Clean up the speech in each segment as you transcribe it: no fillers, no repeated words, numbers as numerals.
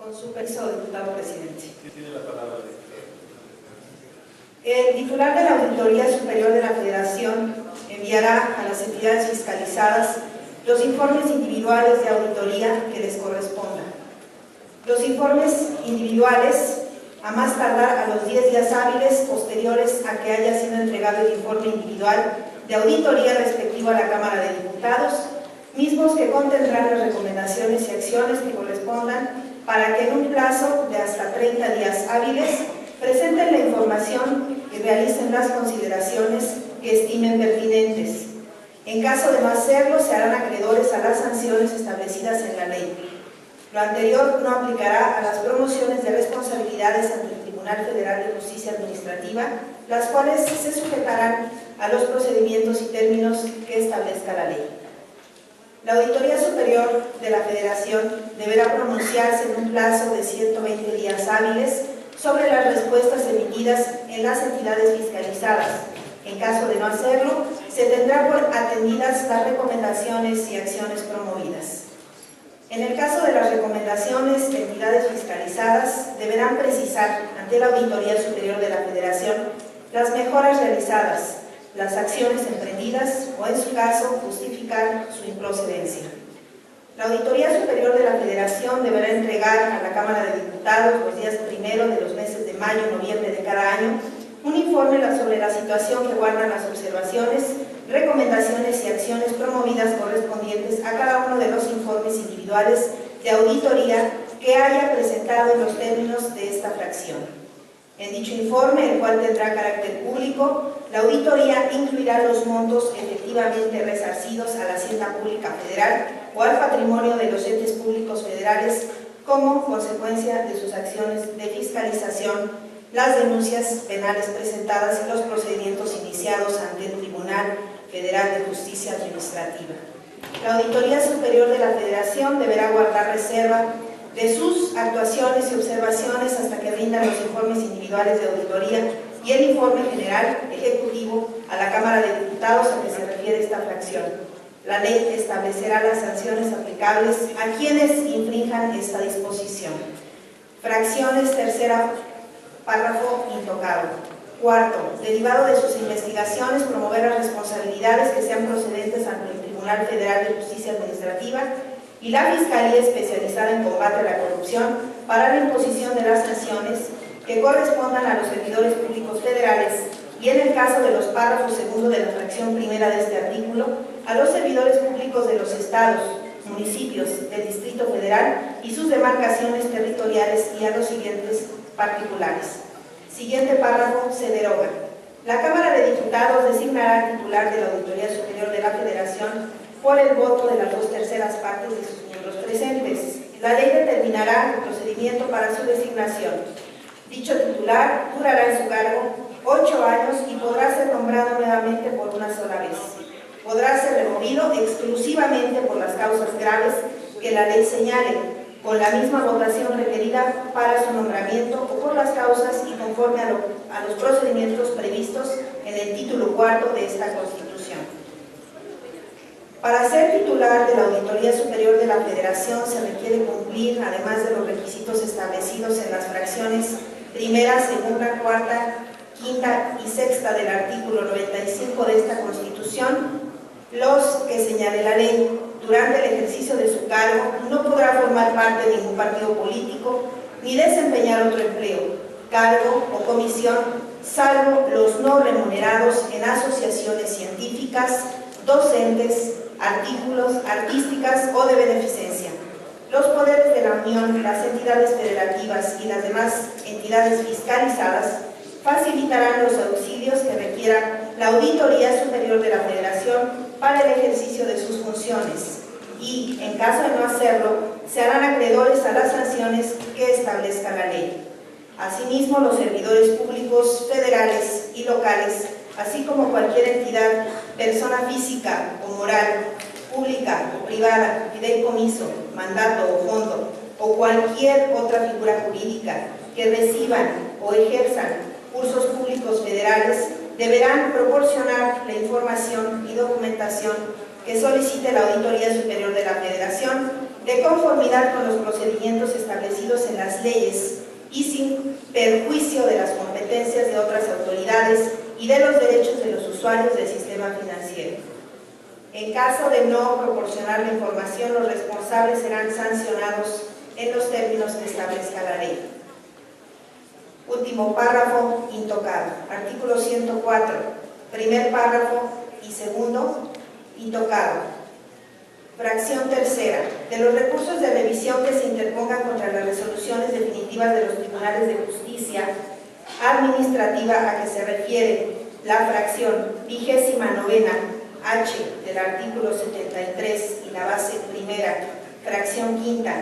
Con su permiso, diputado presidente. Tiene la palabra, diputado. El titular de la Auditoría Superior de la Federación enviará a las entidades fiscalizadas los informes individuales de auditoría que les correspondan. Los informes individuales, a más tardar a los 10 días hábiles posteriores a que haya sido entregado el informe individual de auditoría respectivo a la Cámara de Diputados, mismos que contendrán las recomendaciones y acciones que correspondan para que en un plazo de hasta 30 días hábiles presenten la información y realicen las consideraciones que estimen pertinentes. En caso de no hacerlo, se harán acreedores a las sanciones establecidas en la ley. Lo anterior no aplicará a las promociones de responsabilidades ante el Tribunal Federal de Justicia Administrativa, las cuales se sujetarán a los procedimientos y términos que establezca la ley. La Auditoría Superior de la Federación deberá pronunciarse en un plazo de 120 días hábiles sobre las respuestas emitidas en las entidades fiscalizadas. En caso de no hacerlo, se tendrán por atendidas las recomendaciones y acciones promovidas. En el caso de las recomendaciones de entidades fiscalizadas, deberán precisar ante la Auditoría Superior de la Federación las mejoras realizadas, las acciones emprendidas o, en su caso, justificar su improcedencia. La Auditoría Superior de la Federación deberá entregar a la Cámara de Diputados los días primero de los meses de mayo y noviembre de cada año un informe sobre la situación que guardan las observaciones, recomendaciones y acciones promovidas correspondientes a cada uno de los informes individuales de auditoría que haya presentado en los términos de esta fracción. En dicho informe, el cual tendrá carácter público, la auditoría incluirá los montos efectivamente resarcidos a la Hacienda Pública Federal o al patrimonio de los entes públicos federales como consecuencia de sus acciones de fiscalización, las denuncias penales presentadas y los procedimientos iniciados ante el Tribunal Federal de Justicia Administrativa. La Auditoría Superior de la Federación deberá guardar reserva de sus actuaciones y observaciones hasta que rindan los informes individuales de auditoría y el informe general ejecutivo a la Cámara de Diputados a que se refiere esta fracción. La ley establecerá las sanciones aplicables a quienes infrinjan esta disposición. Fracciones tercera, párrafo intocado. Cuarto, derivado de sus investigaciones, promover las responsabilidades que sean procedentes ante el Tribunal Federal de Justicia Administrativa y la Fiscalía Especializada en Combate a la Corrupción para la imposición de las sanciones que correspondan a los servidores públicos federales y, en el caso de los párrafos segundo de la fracción primera de este artículo, a los servidores públicos de los estados, municipios del Distrito Federal y sus demarcaciones territoriales y a los siguientes particulares. Siguiente párrafo se deroga. La Cámara de Diputados designará al titular de la Auditoría Superior de la Federación por el voto de las 2/3 partes de sus miembros presentes. La ley determinará el procedimiento para su designación. Dicho titular durará en su cargo 8 años y podrá ser nombrado nuevamente por una sola vez. Podrá ser removido exclusivamente por las causas graves que la ley señale, con la misma votación requerida para su nombramiento o por las causas y conforme a los procedimientos previstos en el título cuarto de esta Constitución. Para ser titular de la Auditoría Superior de la Federación se requiere cumplir, además de los requisitos establecidos en las fracciones primera, segunda, cuarta, quinta y sexta del artículo 95 de esta Constitución, los que señale la ley. Durante el ejercicio de su cargo no podrá formar parte de ningún partido político ni desempeñar otro empleo, cargo o comisión, salvo los no remunerados en asociaciones científicas, docentes, artísticas o de beneficencia. Los poderes de la Unión, las entidades federativas y las demás entidades fiscalizadas facilitarán los auxilios que requiera la Auditoría Superior de la Federación para el ejercicio de sus funciones y, en caso de no hacerlo, se harán acreedores a las sanciones que establezca la ley. Asimismo, los servidores públicos federales y locales, así como cualquier entidad, persona física o moral, pública o privada, fideicomiso, mandato o fondo, o cualquier otra figura jurídica que reciban o ejerzan cursos públicos federales, deberán proporcionar la información y documentación que solicite la Auditoría Superior de la Federación de conformidad con los procedimientos establecidos en las leyes y sin perjuicio de las competencias de otras autoridades y de los derechos de los usuarios del sistema financiero. En caso de no proporcionar la información, los responsables serán sancionados en los términos que establezca la ley. Último párrafo, intocado. Artículo 104, primer párrafo y segundo, intocado. Fracción tercera. De los recursos de revisión que se interpongan contra las resoluciones definitivas de los tribunales de justicia administrativa a que se refiere la fracción 29ª H del artículo 73 y la base primera, fracción quinta,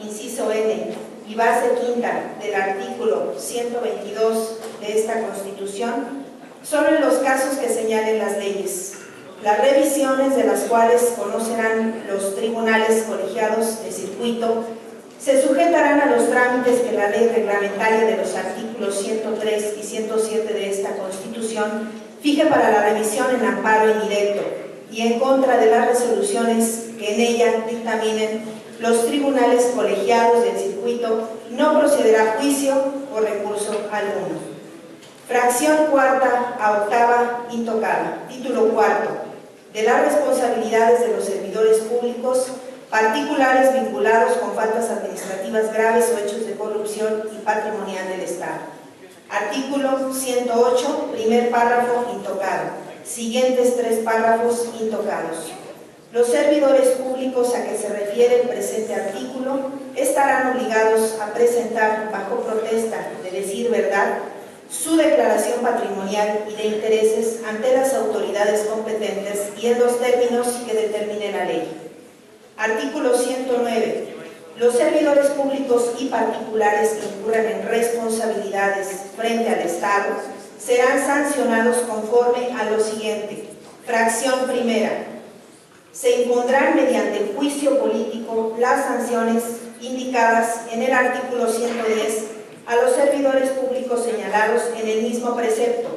inciso N y base quinta del artículo 122 de esta Constitución, solo en los casos que señalen las leyes. Las revisiones de las cuales conocerán los tribunales colegiados de circuito se sujetarán a los trámites que la ley reglamentaria de los artículos 103 y 107 de esta Constitución fije para la revisión en amparo indirecto y en contra de las resoluciones que en ella dictaminen los tribunales colegiados del circuito. No procederá juicio o recurso alguno. Fracción cuarta a octava, intocada. Título cuarto. De las responsabilidades de los servidores públicos particulares vinculados con faltas administrativas graves o hechos de corrupción y patrimonial del Estado. Artículo 108, primer párrafo, intocado. Siguientes tres párrafos, intocados. Los servidores públicos a que se refiere el presente artículo estarán obligados a presentar, bajo protesta de decir verdad, su declaración patrimonial y de intereses ante las autoridades competentes y en los términos que determine la ley. Artículo 109. Los servidores públicos y particulares que incurran en responsabilidades frente al Estado serán sancionados conforme a lo siguiente. Fracción primera. Se impondrán mediante juicio político las sanciones indicadas en el artículo 110 a los servidores públicos señalados en el mismo precepto,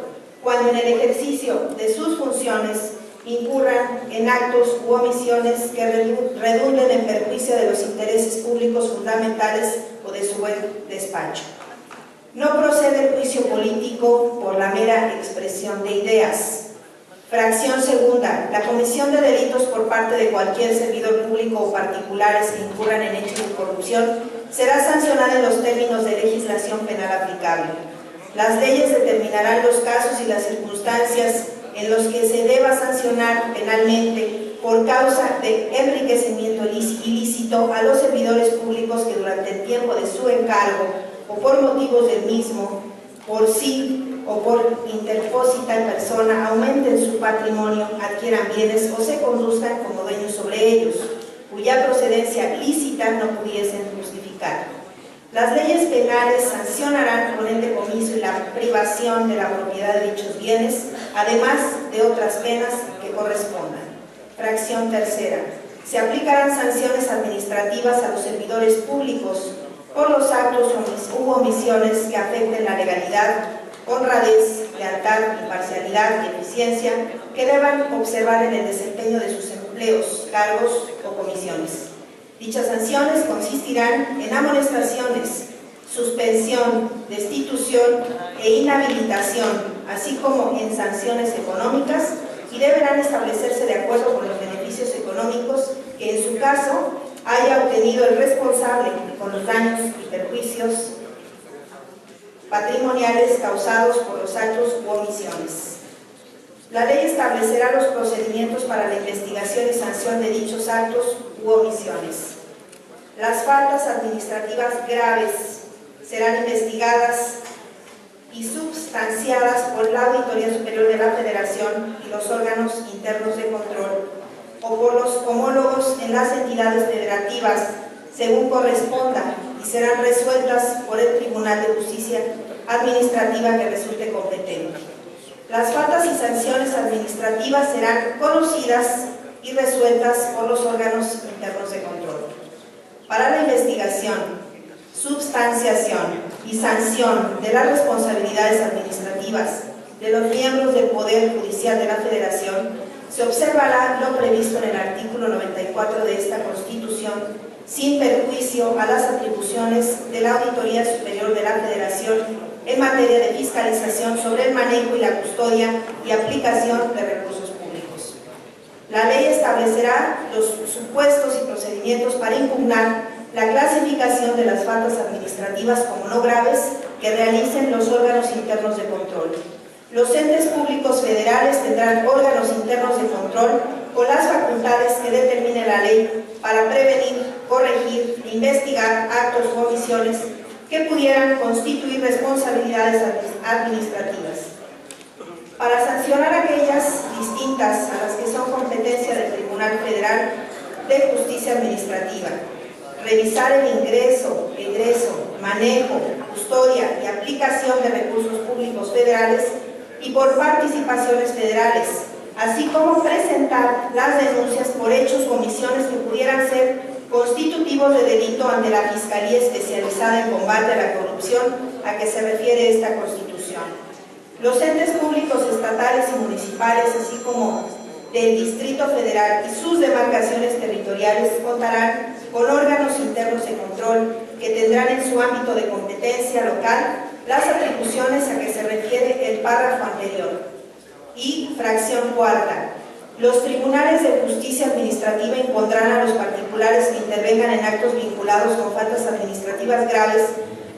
cuando en el ejercicio de sus funciones incurran en actos u omisiones que redunden en perjuicio de los intereses públicos fundamentales o de su buen despacho. No procede el juicio político por la mera expresión de ideas. Fracción segunda. La comisión de delitos por parte de cualquier servidor público o particulares que incurran en hechos de corrupción será sancionada en los términos de legislación penal aplicable. Las leyes determinarán los casos y las circunstancias en los que se deba sancionar penalmente por causa de enriquecimiento ilícito a los servidores públicos que durante el tiempo de su encargo o por motivos del mismo, por sí o por interpósita persona, aumenten su patrimonio, adquieran bienes o se conduzcan como dueños sobre ellos, cuya procedencia lícita no pudiesen justificar. Las leyes penales sancionarán con el decomiso y la privación de la propiedad de dichos bienes, además de otras penas que correspondan. Fracción tercera. Se aplicarán sanciones administrativas a los servidores públicos por los actos u omisiones que afecten la legalidad, honradez, lealtad, imparcialidad y eficiencia que deban observar en el desempeño de sus empleos, cargos o comisiones. Dichas sanciones consistirán en amonestaciones, suspensión, destitución e inhabilitación, así como en sanciones económicas, y deberán establecerse de acuerdo con los beneficios económicos que en su caso haya obtenido el responsable con los daños y perjuicios patrimoniales causados por los actos u omisiones. La ley establecerá los procedimientos para la investigación y sanción de dichos actos u omisiones. Las faltas administrativas graves serán investigadas y substanciadas por la Auditoría Superior de la Federación y los órganos internos de control, o por los homólogos en las entidades federativas, según corresponda, y serán resueltas por el Tribunal de Justicia Administrativa que resulte competente. Las faltas y sanciones administrativas serán conocidas y resueltas por los órganos internos de control. Para la investigación, substanciación y sanción de las responsabilidades administrativas de los miembros del Poder Judicial de la Federación, se observará lo previsto en el artículo 94 de esta Constitución, sin perjuicio a las atribuciones de la Auditoría Superior de la Federación en materia de fiscalización sobre el manejo y la custodia y aplicación de recursos públicos. La ley establecerá los supuestos y procedimientos para impugnar la clasificación de las faltas administrativas como no graves que realicen los órganos internos de control. Los entes públicos federales tendrán órganos internos de control con las facultades que determine la ley para prevenir, corregir e investigar actos o omisiones que pudieran constituir responsabilidades administrativas. Para sancionar aquellas distintas a las que son competencia del Tribunal Federal de Justicia Administrativa, revisar el ingreso, egreso, manejo, custodia y aplicación de recursos públicos federales y por participaciones federales, así como presentar las denuncias por hechos o omisiones que pudieran ser constitutivos de delito ante la Fiscalía Especializada en Combate a la Corrupción a que se refiere esta Constitución. Los entes públicos estatales y municipales, así como del Distrito Federal y sus demarcaciones territoriales, contarán con órganos internos de control que tendrán en su ámbito de competencia local las atribuciones a que se refiere el párrafo anterior. Y fracción cuarta. Los tribunales de justicia administrativa impondrán a los particulares que intervengan en actos vinculados con faltas administrativas graves,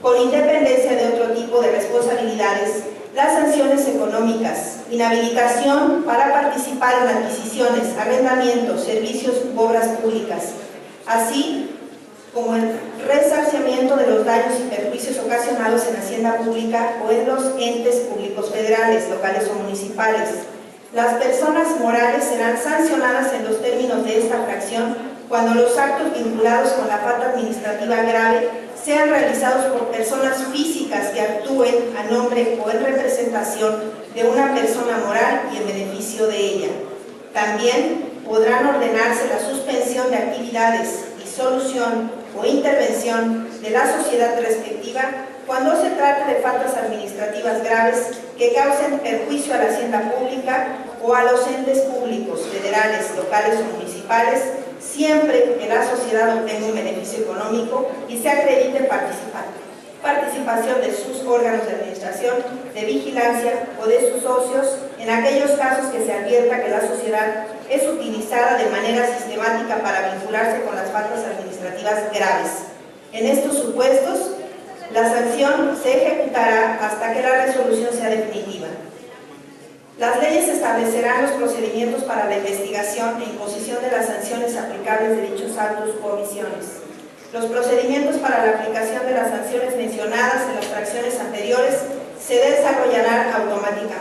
con independencia de otro tipo de responsabilidades, las sanciones económicas, inhabilitación para participar en adquisiciones, arrendamientos, servicios u obras públicas, así como el resarcimiento de los daños y perjuicios ocasionados en hacienda pública o en los entes públicos federales, locales o municipales. Las personas morales serán sancionadas en los términos de esta fracción cuando los actos vinculados con la falta administrativa grave sean realizados por personas físicas que actúen a nombre o en representación de una persona moral y en beneficio de ella. También podrán ordenarse la suspensión de actividades, disolución o intervención de la sociedad respectiva cuando se trate de faltas administrativas graves que causen perjuicio a la hacienda pública o a los entes públicos, federales, locales o municipales, siempre que la sociedad obtenga un beneficio económico y se acredite participación de sus órganos de administración, de vigilancia o de sus socios en aquellos casos que se advierta que la sociedad es utilizada de manera sistemática para vincularse con las faltas administrativas graves. En estos supuestos, la sanción se ejecutará hasta que la resolución sea definitiva. Las leyes establecerán los procedimientos para la investigación e imposición de las sanciones aplicables de dichos actos u omisiones. Los procedimientos para la aplicación de las sanciones mencionadas en las fracciones anteriores se desarrollarán autónomamente.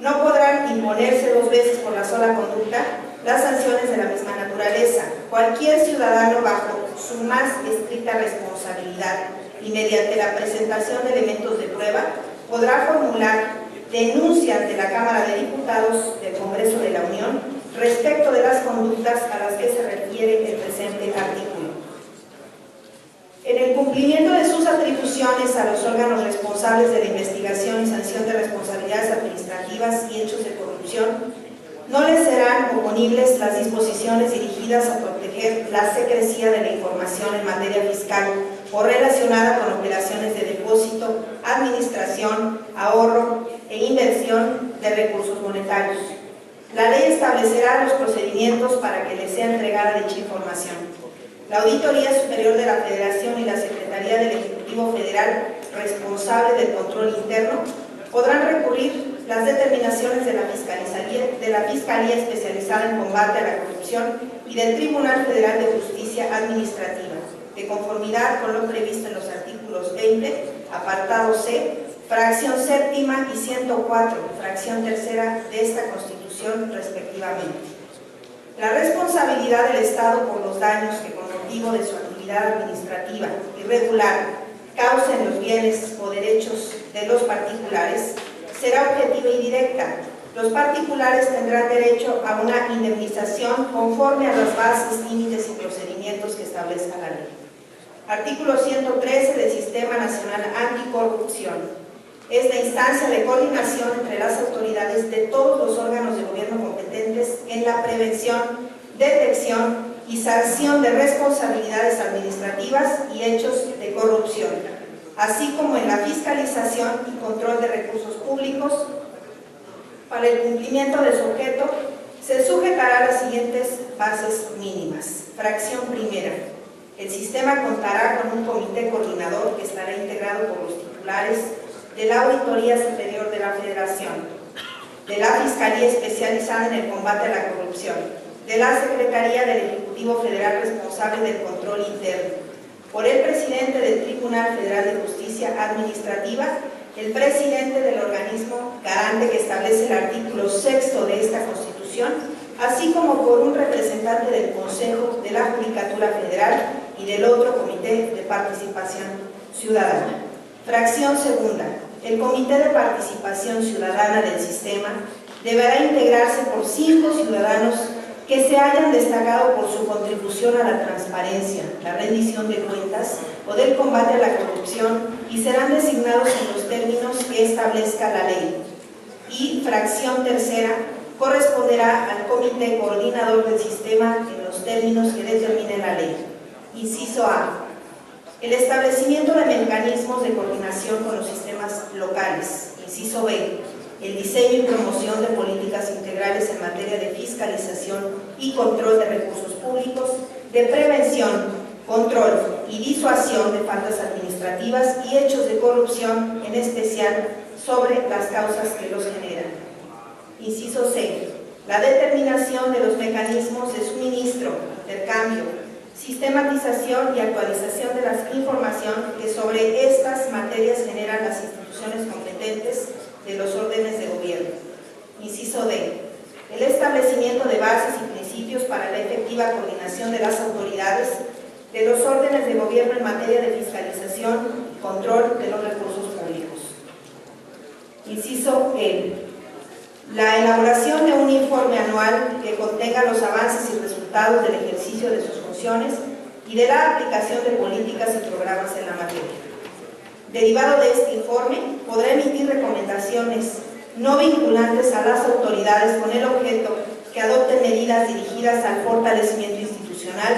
No podrán imponerse dos veces por la sola conducta las sanciones de la misma naturaleza. Cualquier ciudadano bajo su más estricta responsabilidad y mediante la presentación de elementos de prueba podrá formular denuncia ante la Cámara de Diputados del Congreso de la Unión respecto de las conductas a las que se refiere el presente artículo. En el cumplimiento de sus atribuciones a los órganos responsables de la investigación y sanción de responsabilidades administrativas y hechos de corrupción, no les serán oponibles las disposiciones dirigidas a proteger la secrecía de la información en materia fiscal o relacionada con operaciones de depósito, administración, ahorro e inversión de recursos monetarios. La ley establecerá los procedimientos para que les sea entregada dicha información. La Auditoría Superior de la Federación y la Secretaría del Ejecutivo Federal, responsable del control interno, podrán recurrir las determinaciones de la Fiscalía Especializada en Combate a la Corrupción y del Tribunal Federal de Justicia Administrativa, de conformidad con lo previsto en los artículos 20, apartado C, fracción séptima y 104, fracción tercera de esta Constitución, respectivamente. La responsabilidad del Estado por los daños que con motivo de su actividad administrativa irregular causen los bienes o derechos de los particulares será objetiva y directa. Los particulares tendrán derecho a una indemnización conforme a las bases, límites y procedimientos que establezca la ley. Artículo 113 del Sistema Nacional Anticorrupción. Es la instancia de coordinación entre las autoridades de todos los órganos de gobierno competentes en la prevención, detección y sanción de responsabilidades administrativas y hechos de corrupción, así como en la fiscalización y control de recursos públicos. Para el cumplimiento de su objeto, se sujetará a las siguientes bases mínimas. Fracción primera. El sistema contará con un comité coordinador que estará integrado por los titulares de la Auditoría Superior de la Federación, de la Fiscalía Especializada en el Combate a la Corrupción, de la Secretaría del Ejecutivo Federal responsable del control interno, por el presidente del Tribunal Federal de Justicia Administrativa, el presidente del organismo garante que establece el artículo 6 de esta Constitución, así como por un representante del Consejo de la Judicatura Federal y del otro Comité de Participación Ciudadana. Fracción segunda. El Comité de Participación Ciudadana del Sistema deberá integrarse por 5 ciudadanos que se hayan destacado por su contribución a la transparencia, la rendición de cuentas o del combate a la corrupción y serán designados en los términos que establezca la ley. Y fracción tercera, corresponderá al Comité Coordinador del Sistema en los términos que determine la ley. Inciso A. El establecimiento de mecanismos de coordinación con los sistemas locales. Inciso B. El diseño y promoción de políticas integrales en materia de fiscalización y control de recursos públicos, de prevención, control y disuasión de faltas administrativas y hechos de corrupción, en especial sobre las causas que los generan. Inciso C. La determinación de los mecanismos de suministro, intercambio, sistematización y actualización de la información que sobre estas materias generan las instituciones competentes de los órdenes de gobierno. Inciso D. El establecimiento de bases y principios para la efectiva coordinación de las autoridades de los órdenes de gobierno en materia de fiscalización y control de los recursos públicos. Inciso E. La elaboración de un informe anual que contenga los avances y resultados del ejercicio de sus funciones y de la aplicación de políticas y programas en la materia. Derivado de este informe, podrá emitir recomendaciones no vinculantes a las autoridades con el objeto que adopten medidas dirigidas al fortalecimiento institucional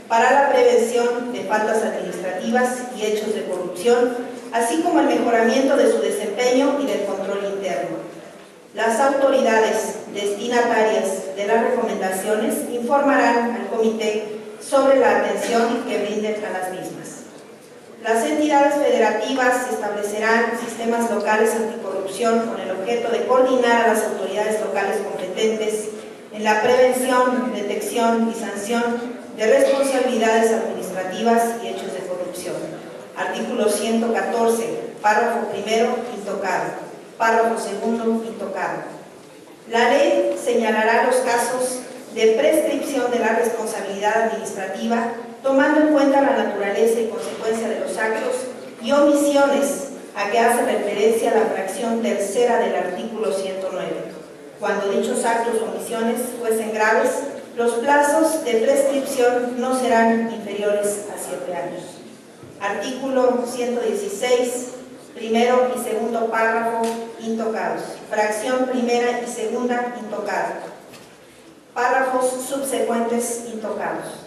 para la prevención de faltas administrativas y hechos de corrupción, así como el mejoramiento de su desempeño y del control interno. Las autoridades destinatarias de las recomendaciones informarán al comité sobre la atención que brinden a las mismas. Las entidades federativas establecerán sistemas locales anticorrupción con el objeto de coordinar a las autoridades locales competentes en la prevención, detección y sanción de responsabilidades administrativas y hechos de corrupción. Artículo 114, párrafo primero, intocado. Párrafo segundo, intocado. La ley señalará los casos de prescripción de la responsabilidad administrativa, tomando en cuenta la naturaleza y consecuencia de los actos y omisiones a que hace referencia la fracción tercera del artículo 109. Cuando dichos actos o omisiones fuesen graves, los plazos de prescripción no serán inferiores a 7 años. Artículo 116, primero y segundo párrafo, intocados. Fracción primera y segunda, intocada. Párrafos subsecuentes, intocados.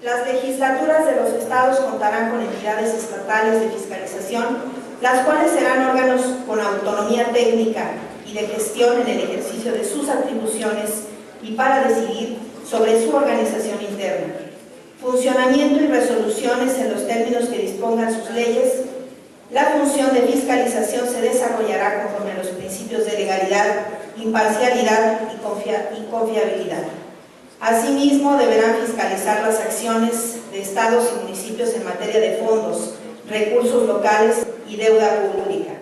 Las legislaturas de los estados contarán con entidades estatales de fiscalización, las cuales serán órganos con autonomía técnica y de gestión en el ejercicio de sus atribuciones y para decidir sobre su organización interna, funcionamiento y resoluciones en los términos que dispongan sus leyes. La función de fiscalización se desarrollará conforme a los principios de legalidad, imparcialidad y confiabilidad. Asimismo, deberán fiscalizar las acciones de estados y municipios en materia de fondos, recursos locales y deuda pública.